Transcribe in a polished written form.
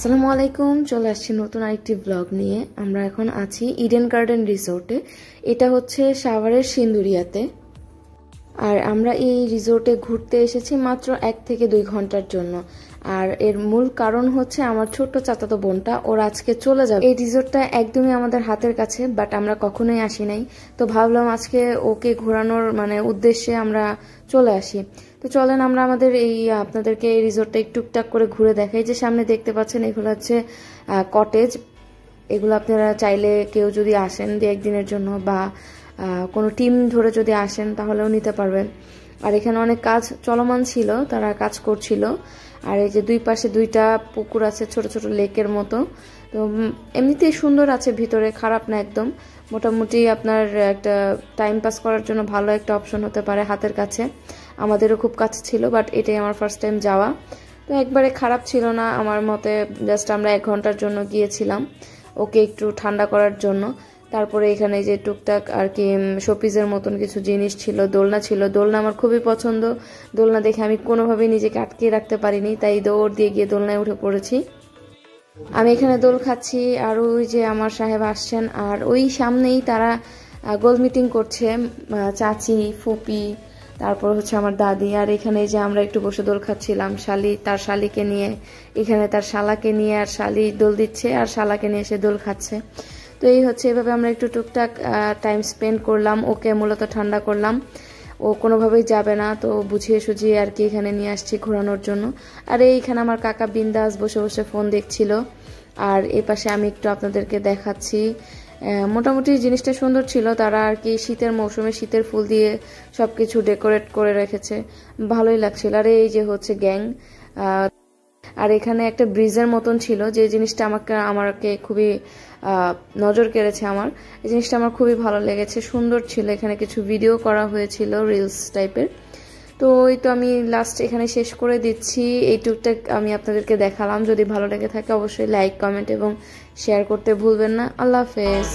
আসসালামু আলাইকুম, চলে আসছি নতুন আরেকটি ব্লগ নিয়ে। আমরা এখন আছি ইডেন গার্ডেন রিসোর্টে। এটা হচ্ছে সাভারের সিন্দুরিয়াতে। আর আমরা এই রিসোর্টে ঘুরতে এসেছি মাত্র 1 থেকে 2 ঘন্টার জন্য। আর এর মূল কারণ হচ্ছে আমার ছোট্ট চাচাতো বোনটা ওর আজকে চলে যাবে। এই রিসোর্টটা একদমই আমাদের হাতের কাছে, বাট আমরা কখনোই আসি নাই। তো ভাবলাম আজকে ওকে ঘোরানোর উদ্দেশ্যে আমরা চলে আসি। তো চলেন আমরা আমাদের আপনাদেরকে এই রিসোর্টটা একটু টুকটাক করে ঘুরে দেখাই। যে সামনে দেখতে পাচ্ছেন এগুলো হচ্ছে কটেজ। এগুলো আপনারা চাইলে কেউ যদি আসেন 2-1 দিনের জন্য বা কোনো টিম ধরে যদি আসেন তাহলেও নিতে পারবেন। আর এখানে অনেক কাজ চলমান ছিল, তারা কাজ করছিল। আর এই যে দুই পাশে 2টা পুকুর আছে, ছোট ছোট লেকের মতো। তো এমনিতেই সুন্দর আছে, ভিতরে খারাপ না একদম। মোটামুটি আপনার একটা টাইম পাস করার জন্য ভালো একটা অপশন হতে পারে, হাতের কাছে। আমাদেরও খুব কাছে ছিল, বাট এটাই আমার ফার্স্ট টাইম যাওয়া। তো একবারে খারাপ ছিল না আমার মতে। জাস্ট আমরা 1 ঘন্টার জন্য গিয়েছিলাম ওকে একটু ঠান্ডা করার জন্য। তারপরে এখানে যে টুকটাক আর কি শোপিসের মতন কিছু জিনিস ছিল, দোলনা ছিল। দোলনা আমার খুবই পছন্দ। দোলনা দেখে আমি কোনোভাবেই নিজেকে আটকে রাখতে পারিনি, তাই দৌড় দিয়ে গিয়ে দোলনায় উঠে পড়েছি। আমি এখানে দোল খাচ্ছি, আর ওই যে আমার সাহেব আসছেন, আর ওই সামনেই তারা গোল মিটিং করছে। চাচি, ফুপি, তারপর হচ্ছে আমার দাদি। আর এখানে যে আমরা একটু বসে দোল খাচ্ছিলাম, শালি তার শালিকে নিয়ে, এখানে তার শালাকে নিয়ে, আর শালি দোল দিচ্ছে আর শালাকে নিয়ে সে দোল খাচ্ছে। তো এই হচ্ছে, এভাবে আমরা একটু টুকটাক টাইম স্পেন্ড করলাম। ওকে মূলত ঠান্ডা করলাম, ও কোনোভাবেই যাবে না, তো বুঝিয়ে সুঝিয়ে আর কি এখানে নিয়ে আসছি ঘোরানোর জন্য। আর এইখানে আমার কাকা বিন্দাস বসে বসে ফোন দেখছিল। আর এই পাশে আমি একটু আপনাদেরকে দেখাচ্ছি। মোটামুটি জিনিসটা সুন্দর ছিল। তারা আর কি শীতের মৌসুমে শীতের ফুল দিয়ে সবকিছু ডেকোরেট করে রেখেছে, ভালোই লাগছিল। আর এই যে হচ্ছে গ্যাং। আর এখানে একটা ব্রিজের মতন ছিল, যে জিনিসটা আমাকে খুবই নজর কেড়েছে। এই জিনিসটা আমার খুবই ভালো লেগেছে, সুন্দর ছিল। এখানে কিছু ভিডিও করা হয়েছিল, রিলস টাইপের। তো ওই তো আমি লাস্ট এখানে শেষ করে দিচ্ছি। এই টুকটাক আমি আপনাদেরকে দেখালাম। যদি ভালো লেগে থাকে অবশ্যই লাইক, কমেন্ট এবং শেয়ার করতে ভুলবেন না। আল্লাহ হাফেজ।